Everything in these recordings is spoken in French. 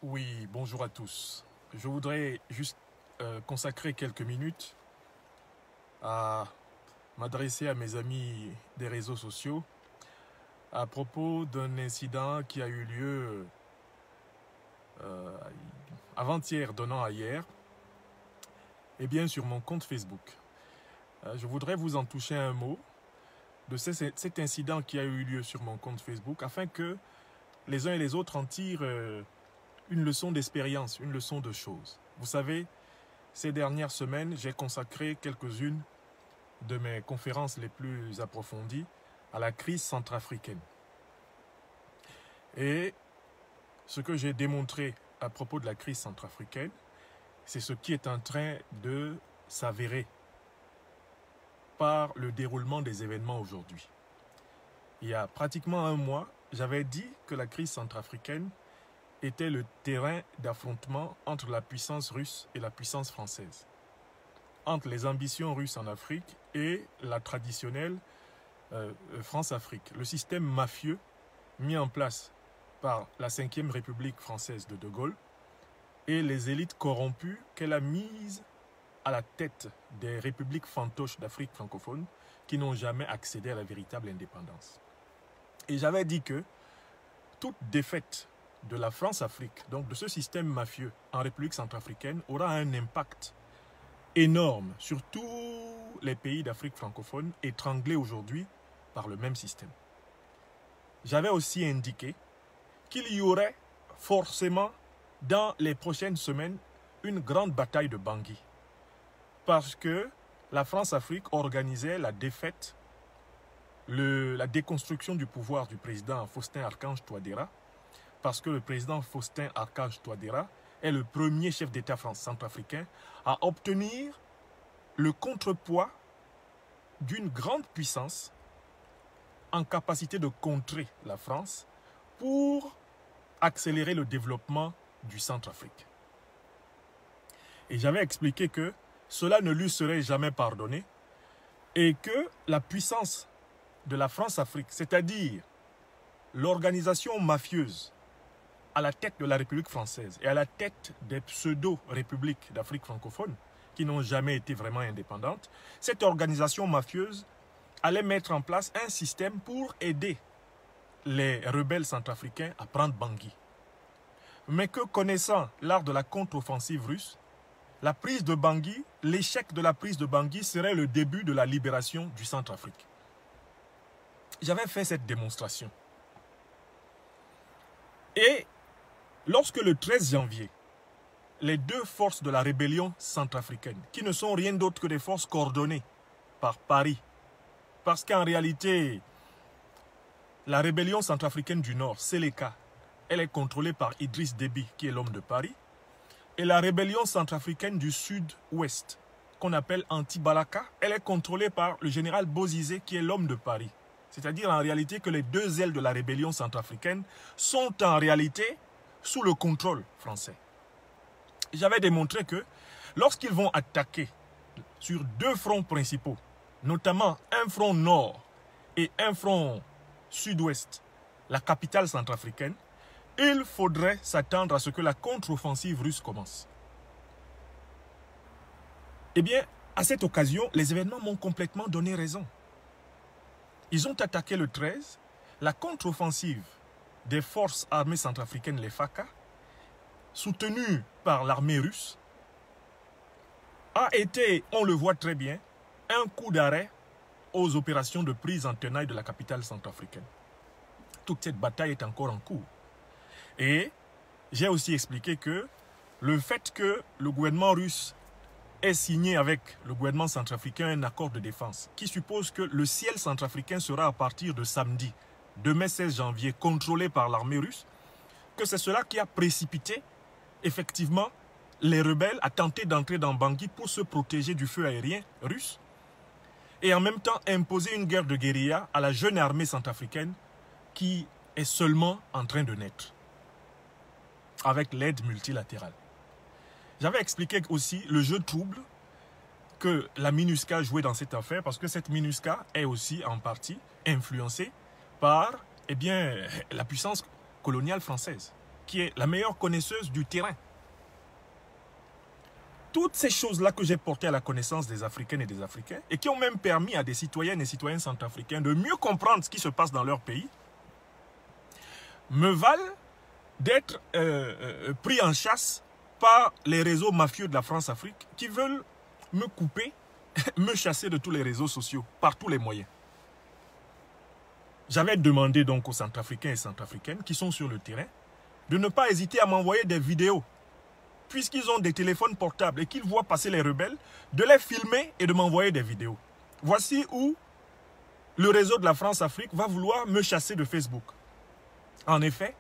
Oui, bonjour à tous. Je voudrais juste consacrer quelques minutes à m'adresser à mes amis des réseaux sociaux à propos d'un incident qui a eu lieu avant-hier donnant à hier, et bien sur mon compte Facebook. Je voudrais vous en toucher un mot de cet incident qui a eu lieu sur mon compte Facebook afin que les uns et les autres en tirent une leçon d'expérience, une leçon de choses. Vous savez, ces dernières semaines, j'ai consacré quelques-unes de mes conférences les plus approfondies à la crise centrafricaine. Et ce que j'ai démontré à propos de la crise centrafricaine, c'est ce qui est en train de s'avérer par le déroulement des événements aujourd'hui. Il y a pratiquement un mois, j'avais dit que la crise centrafricaine était le terrain d'affrontement entre la puissance russe et la puissance française, entre les ambitions russes en Afrique et la traditionnelle France-Afrique, le système mafieux mis en place par la 5e République française de De Gaulle et les élites corrompues qu'elle a mises à la tête des républiques fantoches d'Afrique francophone qui n'ont jamais accédé à la véritable indépendance. Et j'avais dit que toute défaite de la France-Afrique, donc de ce système mafieux en République centrafricaine, aura un impact énorme sur tous les pays d'Afrique francophone étranglés aujourd'hui par le même système. J'avais aussi indiqué qu'il y aurait forcément dans les prochaines semaines une grande bataille de Bangui parce que la France-Afrique organisait la défaite, la déconstruction du pouvoir du président Faustin-Archange Touadéra, parce que le président Faustin-Archange Touadéra est le premier chef d'État centrafricain à obtenir le contrepoids d'une grande puissance en capacité de contrer la France pour accélérer le développement du Centrafrique. Et j'avais expliqué que cela ne lui serait jamais pardonné et que la puissance de la France-Afrique, c'est-à-dire l'organisation mafieuse à la tête de la République française et à la tête des pseudo-républiques d'Afrique francophone qui n'ont jamais été vraiment indépendantes, cette organisation mafieuse allait mettre en place un système pour aider les rebelles centrafricains à prendre Bangui. Mais que connaissant l'art de la contre-offensive russe, la prise de Bangui, l'échec de la prise de Bangui serait le début de la libération du Centrafrique. J'avais fait cette démonstration. Et lorsque le 13 janvier, les deux forces de la rébellion centrafricaine, qui ne sont rien d'autre que des forces coordonnées par Paris, parce qu'en réalité, la rébellion centrafricaine du Nord, Séléka, elle est contrôlée par Idriss Déby, qui est l'homme de Paris, et la rébellion centrafricaine du Sud-Ouest, qu'on appelle Anti-Balaka, elle est contrôlée par le général Bozizé, qui est l'homme de Paris. C'est-à-dire en réalité que les deux ailes de la rébellion centrafricaine sont en réalité sous le contrôle français. J'avais démontré que lorsqu'ils vont attaquer sur deux fronts principaux, notamment un front nord et un front sud-ouest, la capitale centrafricaine, il faudrait s'attendre à ce que la contre-offensive russe commence. Eh bien, à cette occasion, les événements m'ont complètement donné raison. Ils ont attaqué le 13, la contre-offensive des forces armées centrafricaines, les FACA, soutenue par l'armée russe, a été, on le voit très bien, un coup d'arrêt aux opérations de prise en tenaille de la capitale centrafricaine. Toute cette bataille est encore en cours. Et j'ai aussi expliqué que le fait que le gouvernement russe ait signé avec le gouvernement centrafricain un accord de défense qui suppose que le ciel centrafricain sera à partir de samedi, demain 16 janvier, contrôlé par l'armée russe, que c'est cela qui a précipité effectivement les rebelles à tenter d'entrer dans Bangui pour se protéger du feu aérien russe et en même temps imposer une guerre de guérilla à la jeune armée centrafricaine qui est seulement en train de naître avec l'aide multilatérale. J'avais expliqué aussi le jeu trouble que la MINUSCA jouait dans cette affaire parce que cette MINUSCA est aussi en partie influencée par la puissance coloniale française. qui est la meilleure connaisseuse du terrain. Toutes ces choses-là que j'ai portées à la connaissance des Africaines et des Africains et qui ont même permis à des citoyennes et citoyens centrafricains de mieux comprendre ce qui se passe dans leur pays, me valent d'être pris en chasse par les réseaux mafieux de la France-Afrique qui veulent me couper, me chasser de tous les réseaux sociaux, par tous les moyens. J'avais demandé donc aux Centrafricains et Centrafricaines qui sont sur le terrain de ne pas hésiter à m'envoyer des vidéos, puisqu'ils ont des téléphones portables et qu'ils voient passer les rebelles, de les filmer et de m'envoyer des vidéos. Voici où le réseau de la France-Afrique va vouloir me chasser de Facebook. En effet,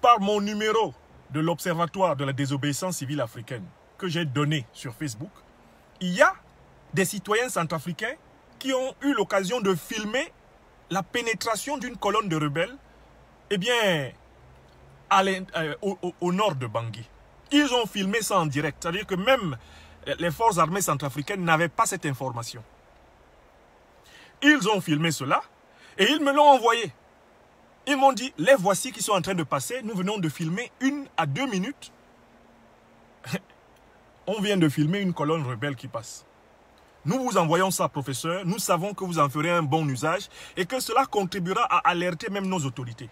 par mon numéro de l'Observatoire de la désobéissance civile africaine que j'ai donné sur Facebook, il y a des citoyens centrafricains qui ont eu l'occasion de filmer la pénétration d'une colonne de rebelles au nord de Bangui. Ils ont filmé ça en direct, c'est-à-dire que même les forces armées centrafricaines n'avaient pas cette information. Ils ont filmé cela et ils me l'ont envoyé. Ils m'ont dit, les voici qui sont en train de passer, nous venons de filmer 1 à 2 minutes. On vient de filmer une colonne rebelle qui passe. Nous vous envoyons ça, professeur, nous savons que vous en ferez un bon usage et que cela contribuera à alerter même nos autorités.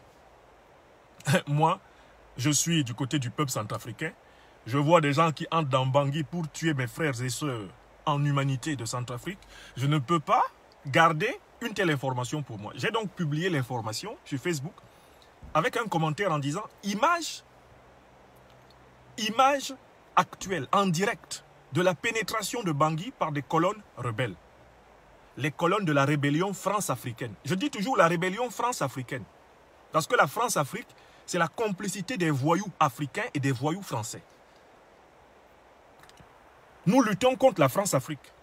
Moi, je suis du côté du peuple centrafricain. Je vois des gens qui entrent dans Bangui pour tuer mes frères et sœurs en humanité de Centrafrique. Je ne peux pas garder une telle information pour moi. J'ai donc publié l'information sur Facebook avec un commentaire en disant « Image actuelle, en direct, de la pénétration de Bangui par des colonnes rebelles. Les colonnes de la rébellion France-africaine. » Je dis toujours la rébellion France-africaine. Parce que la France-Afrique, c'est la complicité des voyous africains et des voyous français. Nous luttons contre la France-Afrique.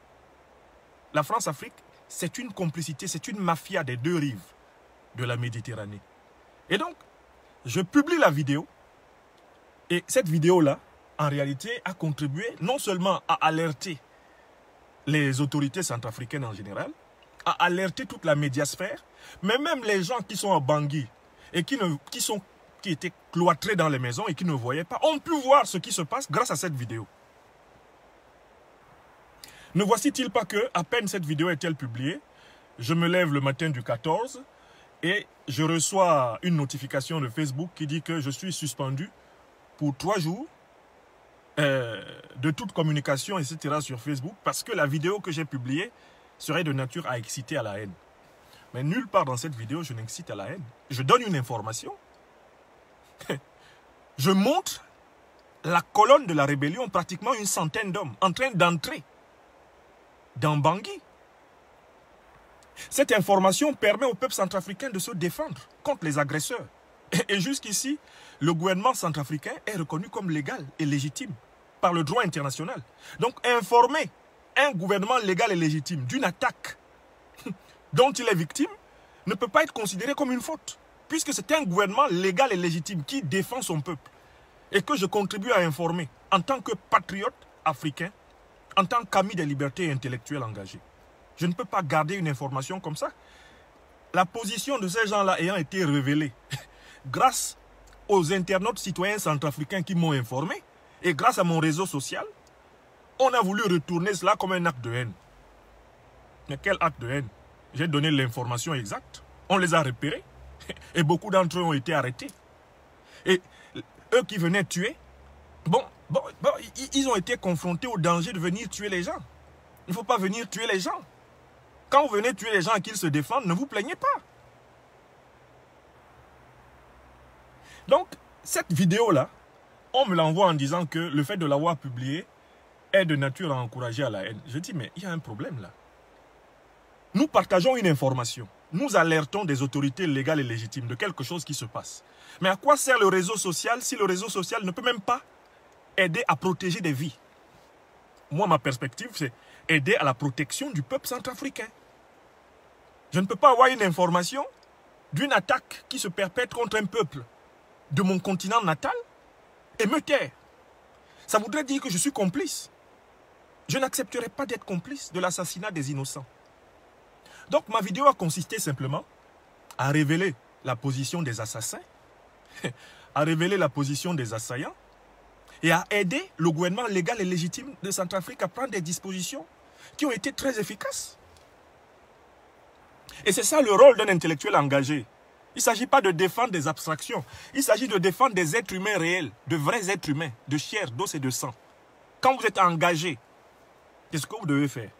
La France-Afrique, c'est une complicité, c'est une mafia des deux rives de la Méditerranée. Et donc, je publie la vidéo. Et cette vidéo-là, en réalité, a contribué non seulement à alerter les autorités centrafricaines en général, à alerter toute la médiasphère, mais même les gens qui sont à Bangui et qui étaient cloîtrés dans les maisons et qui ne voyaient pas, ont pu voir ce qui se passe grâce à cette vidéo. Ne voici-t-il pas que, à peine cette vidéo est-elle publiée, je me lève le matin du 14 et je reçois une notification de Facebook qui dit que je suis suspendu pour 3 jours de toute communication, etc. sur Facebook parce que la vidéo que j'ai publiée serait de nature à exciter à la haine. Mais nulle part dans cette vidéo, je n'incite à la haine. Je donne une information. Je montre la colonne de la rébellion, pratiquement une centaine d'hommes, en train d'entrer dans Bangui. Cette information permet au peuple centrafricain de se défendre contre les agresseurs. Et jusqu'ici, le gouvernement centrafricain est reconnu comme légal et légitime par le droit international. Donc, informer un gouvernement légal et légitime d'une attaque dont il est victime ne peut pas être considéré comme une faute, puisque c'est un gouvernement légal et légitime qui défend son peuple et que je contribue à informer en tant que patriote africain, en tant qu'ami des libertés intellectuelles engagées. Je ne peux pas garder une information comme ça. La position de ces gens-là ayant été révélée grâce aux internautes citoyens centrafricains qui m'ont informé et grâce à mon réseau social, on a voulu retourner cela comme un acte de haine. Mais quel acte de haine? J'ai donné l'information exacte. On les a repérés et beaucoup d'entre eux ont été arrêtés. Et eux qui venaient tuer, ils ont été confrontés au danger de venir tuer les gens. Il ne faut pas venir tuer les gens. Quand vous venez tuer les gens et qu'ils se défendent, ne vous plaignez pas. Donc, cette vidéo-là, on me l'envoie en disant que le fait de l'avoir publiée est de nature à encourager à la haine. Je dis, mais il y a un problème là. Nous partageons une information. Nous alertons des autorités légales et légitimes de quelque chose qui se passe. Mais à quoi sert le réseau social si le réseau social ne peut même pas aider à protéger des vies? Moi, ma perspective, c'est aider à la protection du peuple centrafricain. Je ne peux pas avoir une information d'une attaque qui se perpètre contre un peuple de mon continent natal et me taire. Ça voudrait dire que je suis complice. Je n'accepterai pas d'être complice de l'assassinat des innocents. Donc ma vidéo a consisté simplement à révéler la position des assassins à révéler la position des assaillants et à aider le gouvernement légal et légitime de Centrafrique à prendre des dispositions qui ont été très efficaces. Et c'est ça le rôle d'un intellectuel engagé. Il ne s'agit pas de défendre des abstractions. Il s'agit de défendre des êtres humains réels, de vrais êtres humains, de chair, d'os et de sang. Quand vous êtes engagé, c'est ce que vous devez faire.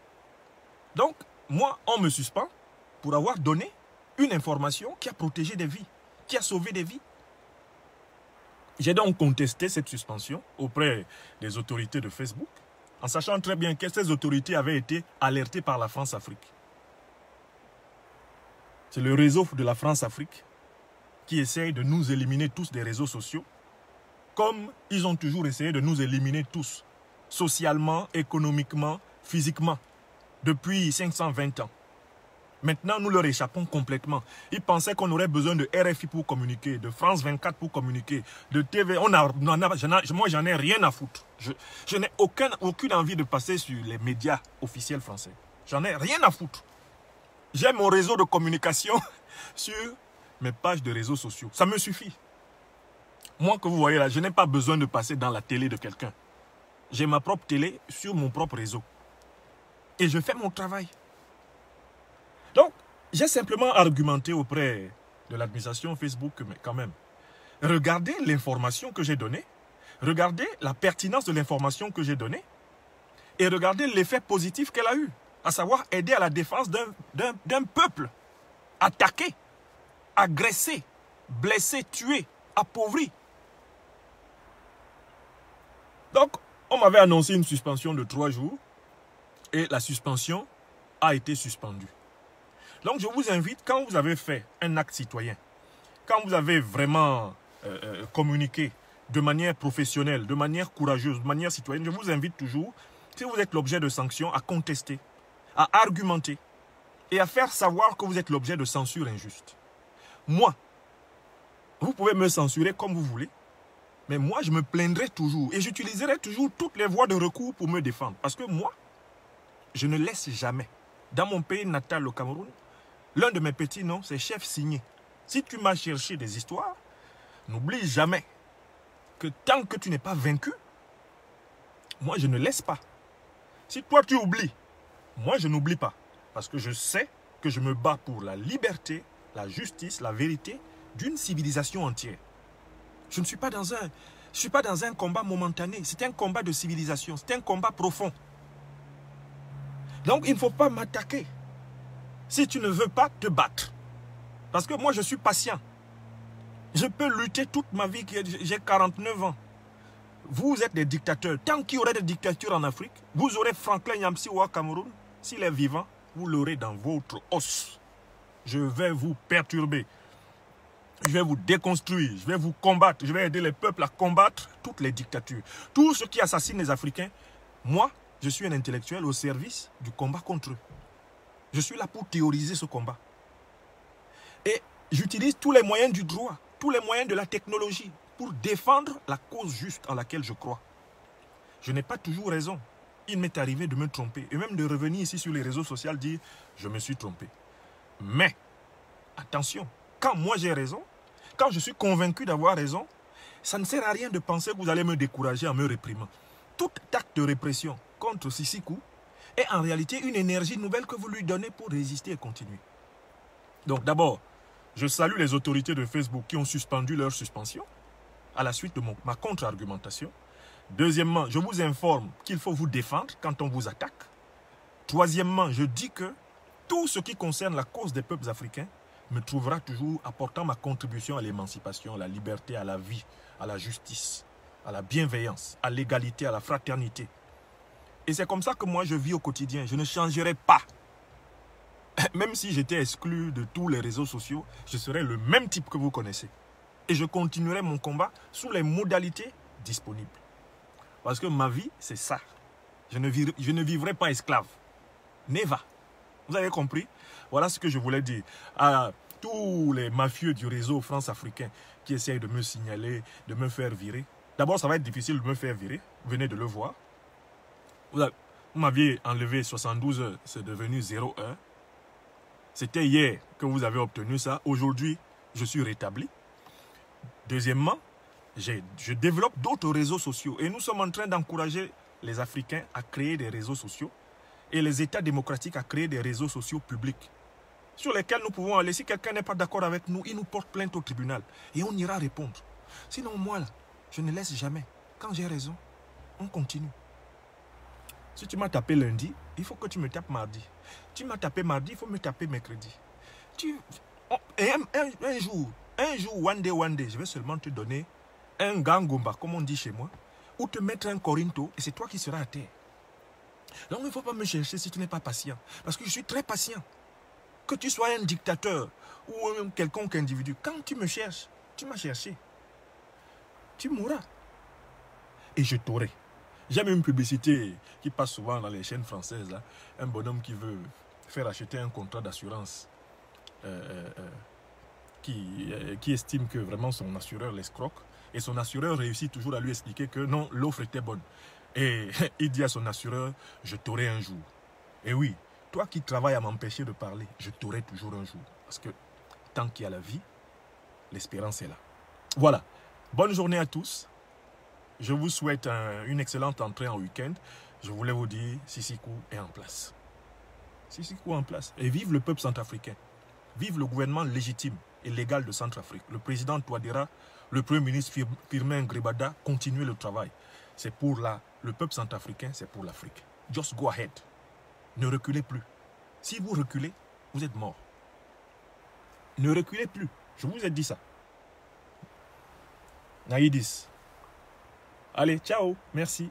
Donc, moi, on me suspend pour avoir donné une information qui a protégé des vies, qui a sauvé des vies. J'ai donc contesté cette suspension auprès des autorités de Facebook, en sachant très bien que ces autorités avaient été alertées par la France-Afrique. C'est le réseau de la France-Afrique qui essaye de nous éliminer tous des réseaux sociaux, comme ils ont toujours essayé de nous éliminer tous, socialement, économiquement, physiquement, depuis 520 ans. Maintenant, nous leur échappons complètement. Ils pensaient qu'on aurait besoin de RFI pour communiquer, de France 24 pour communiquer, de TV. Moi, j'en ai rien à foutre. Je n'ai aucune envie de passer sur les médias officiels français. J'en ai rien à foutre. J'ai mon réseau de communication sur mes pages de réseaux sociaux. Ça me suffit. Moi que vous voyez là, je n'ai pas besoin de passer dans la télé de quelqu'un. J'ai ma propre télé sur mon propre réseau. Et je fais mon travail. Donc, j'ai simplement argumenté auprès de l'administration Facebook, mais quand même, regardez l'information que j'ai donnée, regardez la pertinence de l'information que j'ai donnée, et regardez l'effet positif qu'elle a eu, à savoir aider à la défense d'un peuple attaqué, agressé, blessé, tué, appauvri. Donc, on m'avait annoncé une suspension de 3 jours, et la suspension a été suspendue. Donc, je vous invite, quand vous avez fait un acte citoyen, quand vous avez vraiment communiqué de manière professionnelle, de manière courageuse, de manière citoyenne, je vous invite toujours, si vous êtes l'objet de sanctions, à contester, à argumenter et à faire savoir que vous êtes l'objet de censure injuste. Moi, vous pouvez me censurer comme vous voulez, mais moi, je me plaindrai toujours et j'utiliserai toujours toutes les voies de recours pour me défendre. Parce que moi, je ne laisse jamais. Dans mon pays natal, le Cameroun, l'un de mes petits noms, c'est Chef Signé. Si tu m'as cherché des histoires, n'oublie jamais que tant que tu n'es pas vaincu, moi, je ne laisse pas. Si toi, tu oublies, moi, je n'oublie pas. Parce que je sais que je me bats pour la liberté, la justice, la vérité d'une civilisation entière. Je ne suis pas dans un combat momentané. C'est un combat de civilisation. C'est un combat profond. Donc, il ne faut pas m'attaquer. Si tu ne veux pas te battre. Parce que moi, je suis patient. Je peux lutter toute ma vie. J'ai 49 ans. Vous êtes des dictateurs. Tant qu'il y aurait des dictatures en Afrique, vous aurez Franklin Nyamsi au Cameroun. S'il est vivant, vous l'aurez dans votre os. Je vais vous perturber. Je vais vous déconstruire. Je vais vous combattre. Je vais aider les peuples à combattre toutes les dictatures. Tous ceux qui assassinent les Africains, moi, je suis un intellectuel au service du combat contre eux. Je suis là pour théoriser ce combat. Et j'utilise tous les moyens du droit, tous les moyens de la technologie pour défendre la cause juste en laquelle je crois. Je n'ai pas toujours raison. Il m'est arrivé de me tromper et même de revenir ici sur les réseaux sociaux dire « je me suis trompé ». Mais, attention, quand moi j'ai raison, quand je suis convaincu d'avoir raison, ça ne sert à rien de penser que vous allez me décourager en me réprimant. Tout acte de répression contre Sisikou est en réalité une énergie nouvelle que vous lui donnez pour résister et continuer. Donc d'abord, je salue les autorités de Facebook qui ont suspendu leur suspension à la suite de ma contre-argumentation. Deuxièmement, je vous informe qu'il faut vous défendre quand on vous attaque. Troisièmement, je dis que tout ce qui concerne la cause des peuples africains me trouvera toujours apportant ma contribution à l'émancipation, à la liberté, à la vie, à la justice, à la bienveillance, à l'égalité, à la fraternité. Et c'est comme ça que moi je vis au quotidien. Je ne changerai pas. Même si j'étais exclu de tous les réseaux sociaux, je serais le même type que vous connaissez. Et je continuerai mon combat sous les modalités disponibles. Parce que ma vie, c'est ça. Je ne vivrai pas esclave. Never. Vous avez compris? Voilà ce que je voulais dire à tous les mafieux du réseau France-Africain qui essayent de me signaler, de me faire virer. D'abord, ça va être difficile de me faire virer. Vous venez de le voir. Vous m'aviez enlevé 72 heures, c'est devenu 0 heure. C'était hier que vous avez obtenu ça. Aujourd'hui, je suis rétabli. Deuxièmement, je développe d'autres réseaux sociaux. Et nous sommes en train d'encourager les Africains à créer des réseaux sociaux et les États démocratiques à créer des réseaux sociaux publics sur lesquels nous pouvons aller. Si quelqu'un n'est pas d'accord avec nous, il nous porte plainte au tribunal et on ira répondre. Sinon, moi, là, je ne laisse jamais. Quand j'ai raison, on continue. Si tu m'as tapé lundi, il faut que tu me tapes mardi. Tu m'as tapé mardi, il faut me taper mercredi. Et un jour, one day, je vais seulement te donner un gangomba, comme on dit chez moi, ou te mettre un corinto, et c'est toi qui seras à terre. Donc il ne faut pas me chercher si tu n'es pas patient. Parce que je suis très patient. Que tu sois un dictateur ou un quelconque individu, quand tu me cherches, tu m'as cherché. Tu mourras. Et je t'aurai. J'aime une publicité qui passe souvent dans les chaînes françaises. Là. Un bonhomme qui veut faire acheter un contrat d'assurance qui estime que vraiment son assureur l'escroque. Et son assureur réussit toujours à lui expliquer que non, l'offre était bonne. Et il dit à son assureur, je t'aurai un jour. Et oui, toi qui travailles à m'empêcher de parler, je t'aurai toujours un jour. Parce que tant qu'il y a la vie, l'espérance est là. Voilà. Bonne journée à tous. Je vous souhaite une excellente entrée en week-end. Je voulais vous dire, Sissi-Kou est en place. Sissi-Kou en place. Et vive le peuple centrafricain. Vive le gouvernement légitime et légal de Centrafrique. Le président Touadéra, le premier ministre Firmin Gribada, continuez le travail. C'est pour le peuple centrafricain, c'est pour l'Afrique. Just go ahead. Ne reculez plus. Si vous reculez, vous êtes mort. Ne reculez plus. Je vous ai dit ça. Naïdis. Allez, ciao. Merci.